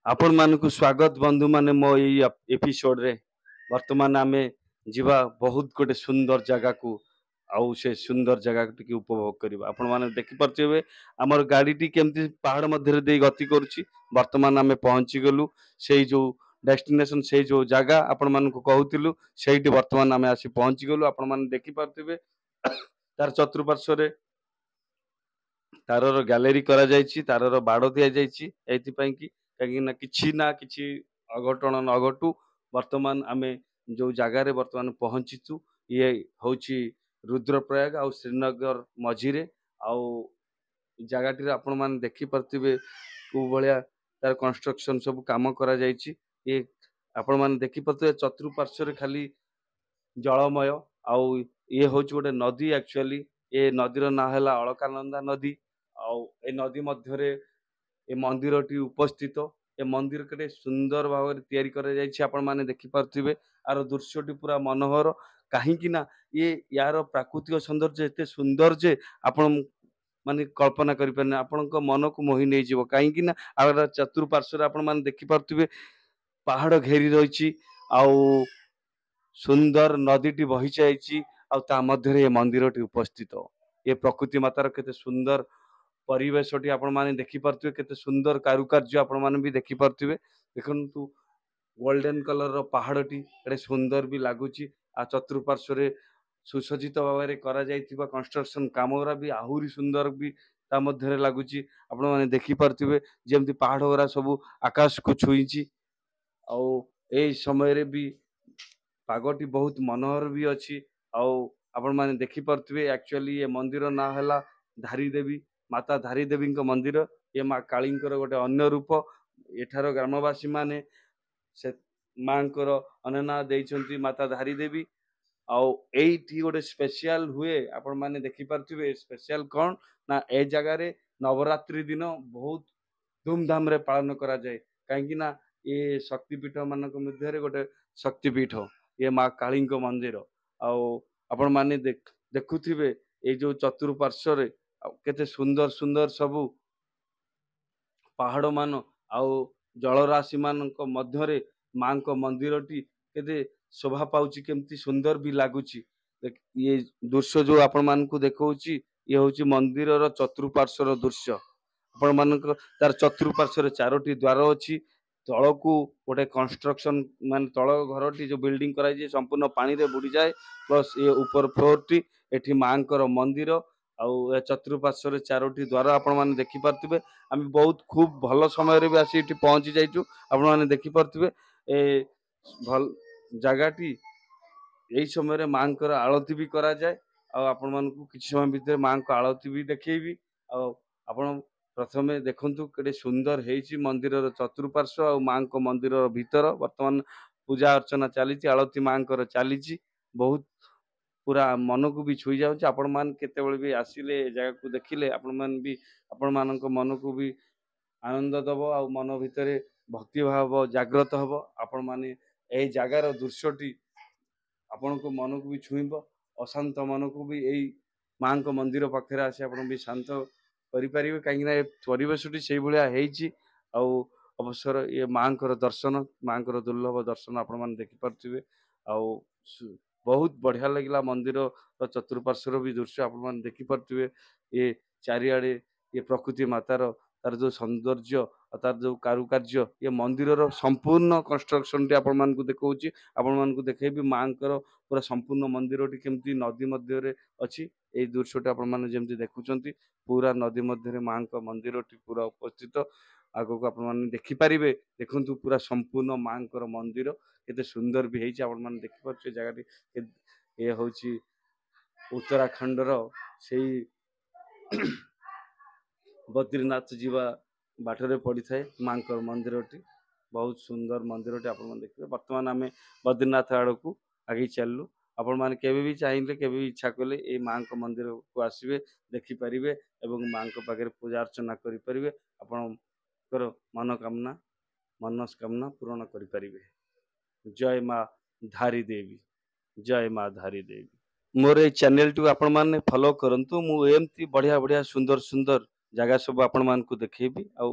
आपण मानकु स्वागत बंधु माने मो एपिसोड रे वर्तमान आमे जीवा बहुत गोटे सुंदर जगह को आउ से सुंदर जगह टिके उपभोग करबा आपण माने देखि परथिबे हमर गाड़ी टी केमती पहाड़ मध्य दे गति करूची वर्तमान आमे पहुंची गलु सेई जो डेस्टिनेशन सेई जो जगह आपण मानकु कहउतिलु सेईटी वर्तमान आमे आसी पहुंची गलु आपण माने देखि परथिबे तार चतुर्पार्श्व रे तारर गैलरी करा जायछि तारर बाड़ दिया जायछि एथि पई कि काहेकि ना किछि अघटन न घटू वर्तमान आमे जो जगह रे वर्तमान पहुंचीचु ये होछि रुद्रप्रयाग आउ श्रीनगर मझिरे आउ जगह आपण मान देखि परथिबे को भलिया तार कंस्ट्रक्शन सब काम करा जायछि ये आपण मान देखि परथिबे चतुर्पार्श्व रे खाली जलमय आउ ये होछि गोटे नदी एक्चुअली ए नदीर ना ହେଲା अलकानंदा नदी आउ ए नदी मध्यरे ए मंदिरटी उपस्थित ए मंदिर केते सुंदर भाव तैयारी कर जायछि आपण माने देखि परथिबे आर दृश्यटी पूरा मनोहर काहे कि ना ये यार प्राकृतिक सौंदर्य एते सुंदर जे आपण माने कल्पना करि परने आपणक मन को मोहि नै जिवो काहे कि ना आर चतुर्पार्श्व रे आपण माने देखि परथिबे पहाड़ घेरी रहिछि आउ सुंदर नदीटी बही जाइछि आउ ता मध्यरे ए मंदिरटी उपस्थित ये प्रकृति मातार केते सुंदर परिवेशटी आपण माने देखि परथिबे केते सुंदर कारुकार्य आपण माने भी देखि परथिबे देखंतु गोल्डन कलर रो पहाड़टी एडे सुंदर भी लागुची आ चतुर्पार्श्व रे सुसज्जित भाବରେ करा जायतिबा कंस्ट्रक्शन कामोरा भी आहुरी सुंदर भी ता मध्यरे लागुची आपण माने देखि परथिबे जेमति पहाड़ गोरा सब आकाश को छुईची आउ एई समय रे भी पागटी बहुत मनोहर भी अछि आउ आपण माने देखि परथिबे एक्चुअली ये मंदिर ना हला धारी देवी माता धारी देवी मंदिर ये माँ कालींकर गोटे अन्य रूप एठार ग्रामवासी माने से मांकर अनना देइछंती माता धारी देवी आउ एठी गोटे स्पेशल हुए आपण माने देखि परथिबे स्पेशल कोन ना ए जगह रे नवरात्रि दिन बहुत धूमधाम रे पालन करा जाए काहेकि ना ये शक्तिपीठ मानक मध्य रे गोटे शक्तिपीठ ये माँ काली मंदिर आउ आपण माने देखुथिबे ए जो चतुर्पार्श्व रे केते सुंदर सुंदर सबु पहाड़ मान आउ जलराशि मानक मध्यरे माँ को मंदिरटी केते शोभा पाउची केमती सुंदर भी लागुची ये दृश्य जो आपण मान को देखौची ये होची मंदिर रो चतुर्पार्श्व रो दृश्य आपण मानक तार चतुर्पार्श्व रे चारोटी द्वार अछि तळकू गोटे कंस्ट्रक्शन मान तळ घरटी जो बिल्डिंग कराई जे संपूर्ण पानी रे बुडी जाए प्लस ये ऊपर फ्लोर टी एठी मांकर मंदिर आउ ए चतुर्पार्श्व रे चारोटी द्वार आपण माने देखि परथिबे आमे बहुत खूब भल समय रे भी आसी एठी पहुंची जाइछु आपण माने देखि परथिबे ए भल जगाटी एई समय रे मांकर आळती भी करा जाए आ आपण मानकु किछ समय भीतर मांको आळती भी देखैबी आ आपण प्रथमे देखंतु केडे सुंदर हेइची मंदिरर चतुर्पार्श्व आ मांको मंदिरर भीतर वर्तमान पूजा अर्चना चालीची आळती मांकर चालीची बहुत पूरा मन को भी छुई जाउची आपण मान केतेबेले भी आसिले जगह को देखिले आपण मान भी आपण मानक मन को भी आनंद दबो आ मन भितरे भक्ति भाव जागृत हबो आपण माने एई जगार दृश्यटी आपण को मन को भी छुईबो अशांत मन को भी एई मां को मंदिर पाखरे आसी आपण भी शांत करि परिबे काहे ना ए परिवेशटी सेई भलिया हेइची आ अवसर ये मांकर दर्शन मांकर दुर्लभ दर्शन आपण मान देखि परथिबे आ बहुत बढ़िया लगिला मंदिर चतुर्पार्श्वर भी दृश्य आपण मान देखि परथिबे ये चारिआडे ये प्रकृति मातार तार जो सौंदर्य तार जो कारुकार्य ये मंदिरर संपूर्ण कंस्ट्रक्शन टी आपण मान को देखौची आपण मान को देखैबी मांकर पूरा संपूर्ण मंदिरटी केमती नदी मध्य रे अछि ए दृश्यटी आपण मान जेमती देखुचंती पूरा नदी मध्य रे मांक मंदिरटी पूरा उपस्थित आगो को आपण मान देखि परिबे देखंतु पूरा संपूर्ण मांकर मंदिर केते सुंदर भी हेइची आपण मान देखि परछे जगाटी ए होची उत्तराखंड रो सेई बद्रीनाथ जीवा बाटरे पड़ी थाए मांकर मंदिरटी बहुत सुंदर मंदिरटी आपण मान देखिबे वर्तमान आमे बद्रीनाथ आड़ को आगे चललु आपण माने केबे भी चाहिले केबे भी इच्छा कले ए मांक मंदिर को आसीबे देखि परिबे एवं मांक पाखरे पूजा अर्चना करि परिबे आपणकर मनोकामना मनस्कामना पूर्ण करि परिबे जय मां धारी देवी जय मां धारी देवी मोर ए चैनल टू आपण माने फॉलो करंतु मु एमती बढ़िया बढ़िया सुंदर सुंदर जगह सब आपण मान को देखैबी आ